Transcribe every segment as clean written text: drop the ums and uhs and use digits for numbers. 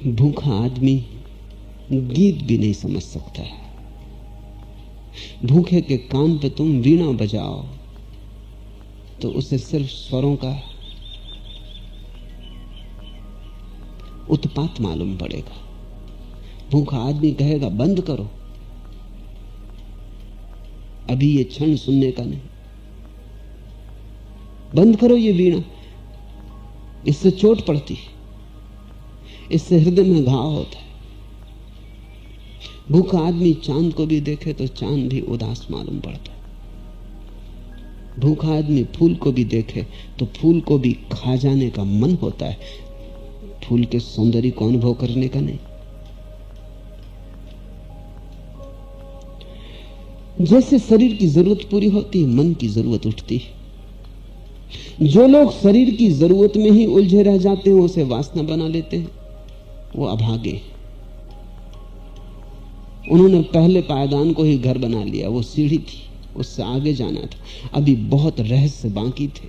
भूखा आदमी गीत भी नहीं समझ सकता है। भूखे के कान पे तुम वीणा बजाओ तो उसे सिर्फ स्वरों का उत्पात मालूम पड़ेगा। भूखा आदमी कहेगा बंद करो, अभी ये क्षण सुनने का नहीं, बंद करो ये वीणा, इससे चोट पड़ती है, इससे हृदय में घाव होता है। भूखा आदमी चांद को भी देखे तो चांद भी उदास मालूम पड़ता है। भूखा आदमी फूल को भी देखे तो फूल को भी खा जाने का मन होता है, फूल के सौंदर्य को अनुभव करने का नहीं। जैसे शरीर की जरूरत पूरी होती है, मन की जरूरत उठती है। जो लोग शरीर की जरूरत में ही उलझे रह जाते हैं, उसे वासना बना लेते हैं, वो अभागे। उन्होंने पहले पायदान को ही घर बना लिया, वो सीढ़ी थी, उससे आगे जाना था, अभी बहुत रहस्य बाकी थे।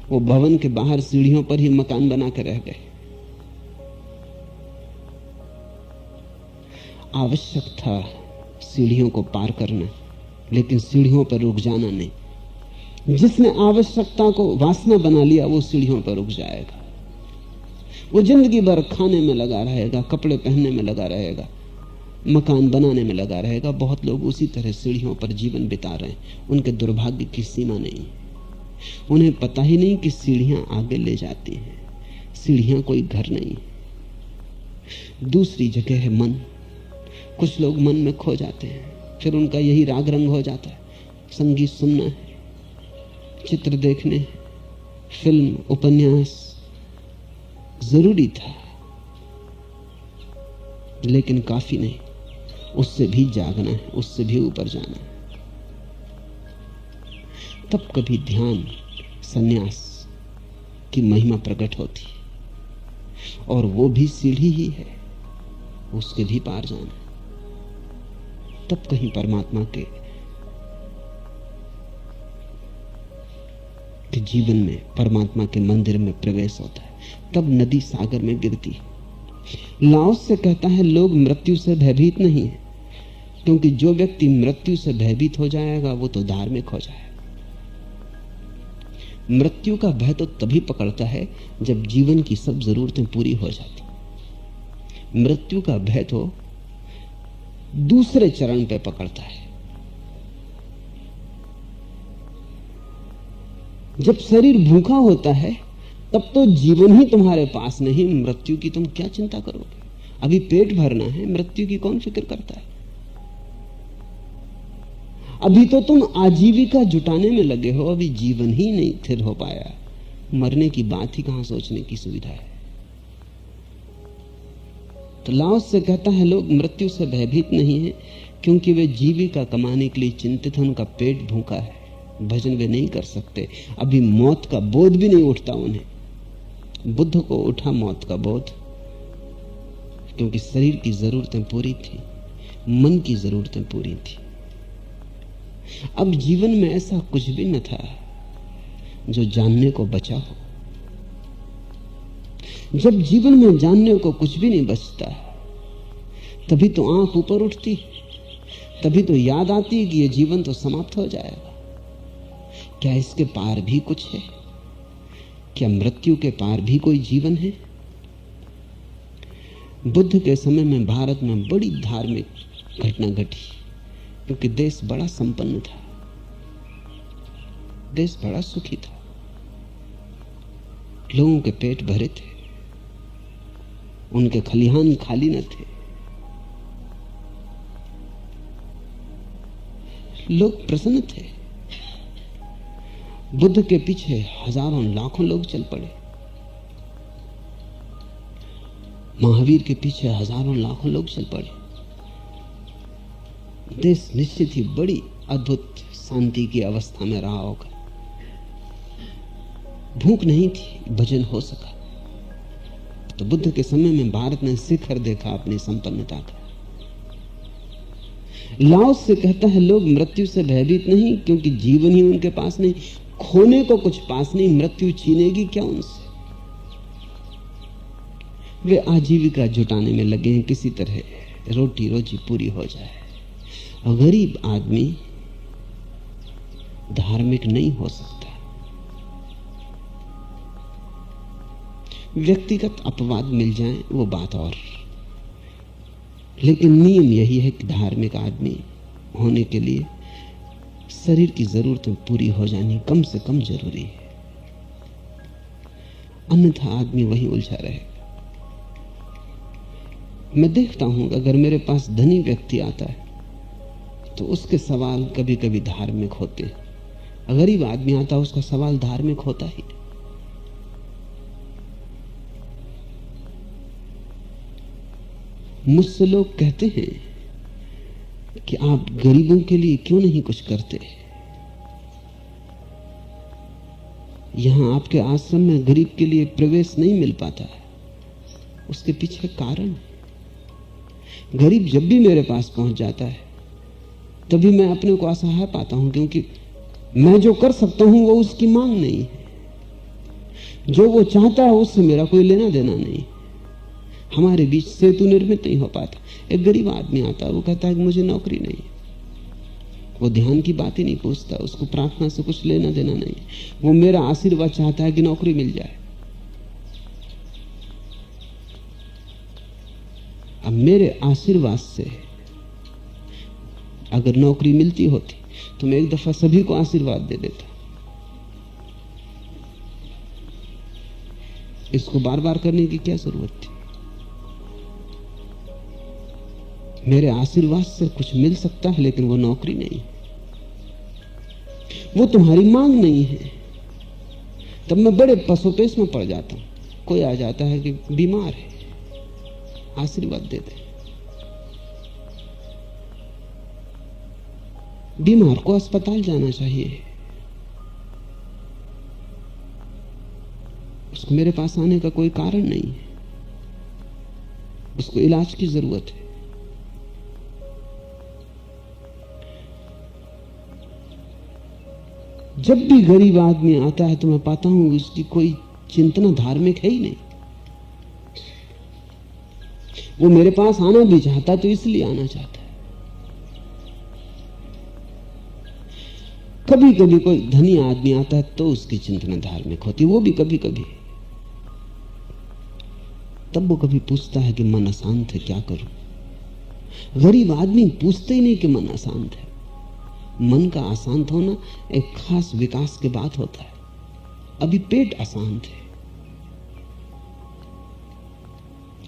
वो भवन के बाहर सीढ़ियों पर ही मकान बना कर रह गए। आवश्यक था सीढ़ियों को पार करना, लेकिन सीढ़ियों पर रुक जाना नहीं। जिसने आवश्यकता को वासना बना लिया वो सीढ़ियों पर रुक जाएगा। वो जिंदगी भर खाने में लगा रहेगा, कपड़े पहनने में लगा रहेगा, मकान बनाने में लगा रहेगा। बहुत लोग उसी तरह सीढ़ियों पर जीवन बिता रहे हैं। उनके दुर्भाग्य की सीमा नहीं, उन्हें पता ही नहीं कि सीढ़ियां आगे ले जाती हैं। सीढ़ियां कोई घर नहीं। दूसरी जगह है मन। कुछ लोग मन में खो जाते हैं, फिर उनका यही राग रंग हो जाता है। संगीत सुनना है, चित्र देखने, फिल्म, उपन्यास जरूरी था, लेकिन काफी नहीं। उससे भी जागना है, उससे भी ऊपर जाना है। तब कभी ध्यान, सन्यास की महिमा प्रकट होती, और वो भी सीढ़ी ही है, उसके भी पार जाना। तब कहीं परमात्मा के जीवन में, परमात्मा के मंदिर में प्रवेश होता है। तब नदी सागर में गिरती है। लाओस से कहता है लोग मृत्यु से भयभीत नहीं है, क्योंकि जो व्यक्ति मृत्यु से भयभीत हो जाएगा वो तो धार्मिक हो जाएगा। मृत्यु का भय तो तभी पकड़ता है जब जीवन की सब जरूरतें पूरी हो जाती। मृत्यु का भय तो दूसरे चरण पे पकड़ता है। जब शरीर भूखा होता है तब तो जीवन ही तुम्हारे पास नहीं, मृत्यु की तुम क्या चिंता करोगे? अभी पेट भरना है, मृत्यु की कौन फिक्र करता है? अभी तो तुम आजीविका जुटाने में लगे हो, अभी जीवन ही नहीं स्थिर हो पाया, मरने की बात ही कहां सोचने की सुविधा है। तो लाओस से कहता है लोग मृत्यु से भयभीत नहीं है, क्योंकि वे जीविका कमाने के लिए चिंतित हैं, उनका पेट भूखा है, भजन वे नहीं कर सकते। अभी मौत का बोध भी नहीं उठता उन्हें। बुद्ध को उठा मौत का बोध, क्योंकि शरीर की जरूरतें पूरी थी, मन की जरूरतें पूरी थी। अब जीवन में ऐसा कुछ भी न था जो जानने को बचा हो। जब जीवन में जानने को कुछ भी नहीं बचता, तभी तो आंख ऊपर उठती, तभी तो याद आती है कि यह जीवन तो समाप्त हो जाएगा। क्या इसके पार भी कुछ है? क्या मृत्यु के पार भी कोई जीवन है? बुद्ध के समय में भारत में बड़ी धार्मिक घटना घटी, क्योंकि देश बड़ा संपन्न था, देश बड़ा सुखी था, लोगों के पेट भरे थे, उनके खलिहान खाली न थे, लोग प्रसन्न थे। बुद्ध के पीछे हजारों लाखों लोग चल पड़े, महावीर के पीछे हजारों लाखों लोग चल पड़े। देश निश्चित ही बड़ी अद्भुत शांति की अवस्था में रहा होगा। भूख नहीं थी, भजन हो सका। तो बुद्ध के समय में भारत ने शिखर देखा अपनी संपन्नता का। लाओस से कहता है लोग मृत्यु से भयभीत नहीं, क्योंकि जीवन ही उनके पास नहीं, खोने को कुछ पास नहीं, मृत्यु छीनेगी क्या उनसे? वे आजीविका जुटाने में लगे हैं, किसी तरह रोटी रोजी पूरी हो जाए। और गरीब आदमी धार्मिक नहीं हो सकता। व्यक्तिगत अपवाद मिल जाएं वो बात और, लेकिन नियम यही है कि धार्मिक आदमी होने के लिए शरीर की जरूरतें पूरी हो जानी कम से कम जरूरी है, अन्यथा आदमी वहीं उलझा रहेगा। मैं देखता हूं अगर मेरे पास धनी व्यक्ति आता है तो उसके सवाल कभी कभी धार्मिक होते हैं। गरीब आदमी आता है उसका सवाल धार्मिक होता ही। मुझसे लोग कहते हैं कि आप गरीबों के लिए क्यों नहीं कुछ करते। यहां आपके आश्रम में गरीब के लिए प्रवेश नहीं मिल पाता है, उसके पीछे कारण है। गरीब जब भी मेरे पास पहुंच जाता है तभी मैं अपने को असहाय पाता हूं, क्योंकि मैं जो कर सकता हूं वो उसकी मांग नहीं है। जो वो चाहता है उससे मेरा कोई लेना देना नहीं। हमारे बीच सेतु निर्मित नहीं हो पाता। एक गरीब आदमी आता है, वो कहता है कि मुझे नौकरी नहीं। वो ध्यान की बात ही नहीं पूछता, उसको प्रार्थना से कुछ लेना देना नहीं। वो मेरा आशीर्वाद चाहता है कि नौकरी मिल जाए। अब मेरे आशीर्वाद से अगर नौकरी मिलती होती तो मैं एक दफा सभी को आशीर्वाद दे देता। इसको बार बार करने की क्या जरूरत थी। मेरे आशीर्वाद से कुछ मिल सकता है, लेकिन वो नौकरी नहीं, वो तुम्हारी मांग नहीं है। तब मैं बड़े पसोपेश में पड़ जाता हूं। कोई आ जाता है कि बीमार है, आशीर्वाद दे दे। बीमार को अस्पताल जाना चाहिए, उसको मेरे पास आने का कोई कारण नहीं है, उसको इलाज की जरूरत है। जब भी गरीब आदमी आता है तो मैं पाता हूं कि उसकी कोई चिंतना धार्मिक है ही नहीं। वो मेरे पास आना भी चाहता तो इसलिए आना चाहता है। कभी कभी कोई धनी आदमी आता है तो उसकी चिंतना धार्मिक होती है, वो भी कभी कभी। तब वो कभी पूछता है कि मन अशांत है, क्या करूं। गरीब आदमी पूछते ही नहीं कि मन अशांत है। मन का अशांत होना एक खास विकास के बाद होता है। अभी पेट अशांत है,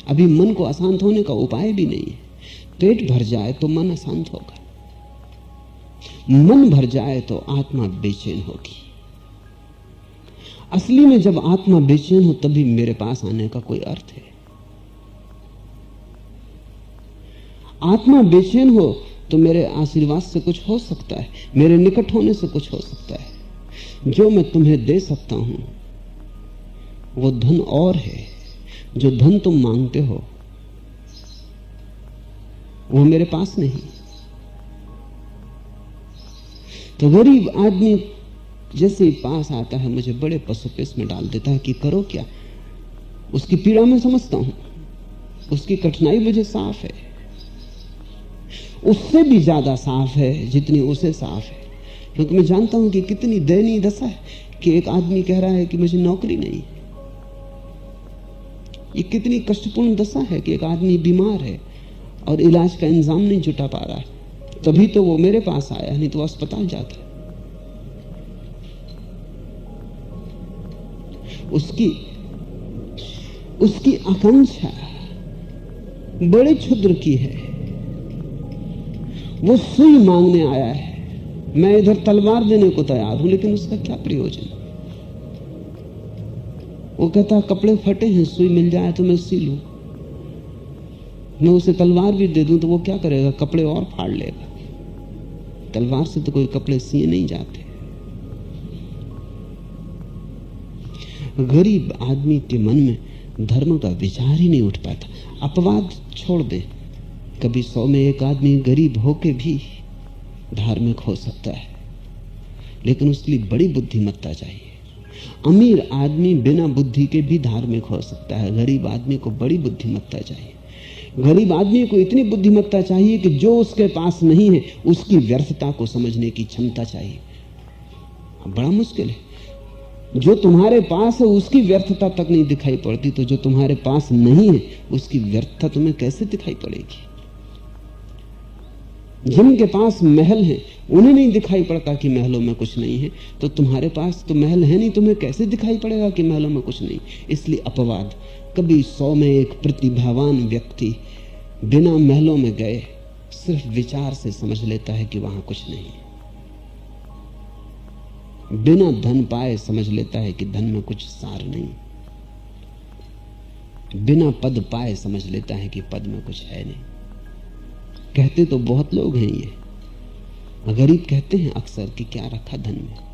अभी मन को अशांत होने का उपाय भी नहीं है। पेट भर जाए तो मन अशांत होगा, मन भर जाए तो आत्मा बेचैन होगी। असली में जब आत्मा बेचैन हो तभी मेरे पास आने का कोई अर्थ है। आत्मा बेचैन हो तो मेरे आशीर्वाद से कुछ हो सकता है, मेरे निकट होने से कुछ हो सकता है। जो मैं तुम्हें दे सकता हूं वो धन और है। जो धन तुम मांगते हो वो मेरे पास नहीं। तो गरीब आदमी जैसे ही पास आता है मुझे बड़े पसोपेश में डाल देता है कि करो क्या। उसकी पीड़ा मैं समझता हूं, उसकी कठिनाई मुझे साफ है, उससे भी ज्यादा साफ है जितनी उसे साफ है। क्योंकि मैं जानता हूं कि कितनी दयनीय दशा है कि एक आदमी कह रहा है कि मुझे नौकरी नहीं। ये कितनी कष्टपूर्ण दशा है कि एक आदमी बीमार है और इलाज का इंतजाम नहीं जुटा पा रहा है। तभी तो वो मेरे पास आया, नहीं तो अस्पताल जाता। उसकी आकांक्षा बड़े क्षुद्र की है। वो सुई मांगने आया है, मैं इधर तलवार देने को तैयार हूं, लेकिन उसका क्या प्रयोजन। वो कहता कपड़े फटे हैं, सुई मिल जाए तो मैं सी लूं। मैं उसे तलवार भी दे दूं तो वो क्या करेगा, कपड़े और फाड़ लेगा। तलवार से तो कोई कपड़े सिए नहीं जाते। गरीब आदमी के मन में धर्म का विचार ही नहीं उठ पाता। अपवाद छोड़ दे, कभी 100 में एक आदमी गरीब होके भी धार्मिक हो सकता है, लेकिन उसके लिए बड़ी बुद्धिमत्ता चाहिए। अमीर आदमी बिना बुद्धि के भी धार्मिक हो सकता है। गरीब आदमी को बड़ी बुद्धिमत्ता चाहिए। गरीब आदमी को इतनी बुद्धिमत्ता चाहिए कि जो उसके पास नहीं है उसकी व्यर्थता को समझने की क्षमता चाहिए। बड़ा मुश्किल है। जो तुम्हारे पास है उसकी व्यर्थता तक नहीं दिखाई पड़ती, तो जो तुम्हारे पास नहीं है उसकी व्यर्थता तुम्हें कैसे दिखाई पड़ेगी? जिनके पास महल है उन्हें नहीं दिखाई पड़ता कि महलों में कुछ नहीं है, तो तुम्हारे पास तो महल है नहीं, तुम्हें कैसे दिखाई पड़ेगा कि महलों में कुछ नहीं? इसलिए अपवाद। कभी 100 में एक प्रतिभावान व्यक्ति बिना महलों में गए सिर्फ विचार से समझ लेता है कि वहां कुछ नहीं है। बिना धन पाए समझ लेता है कि धन में कुछ सार नहीं। बिना पद पाए समझ लेता है कि पद में कुछ है नहीं। कहते तो बहुत लोग हैं ये, गरीब कहते हैं अक्सर कि क्या रखा धन में।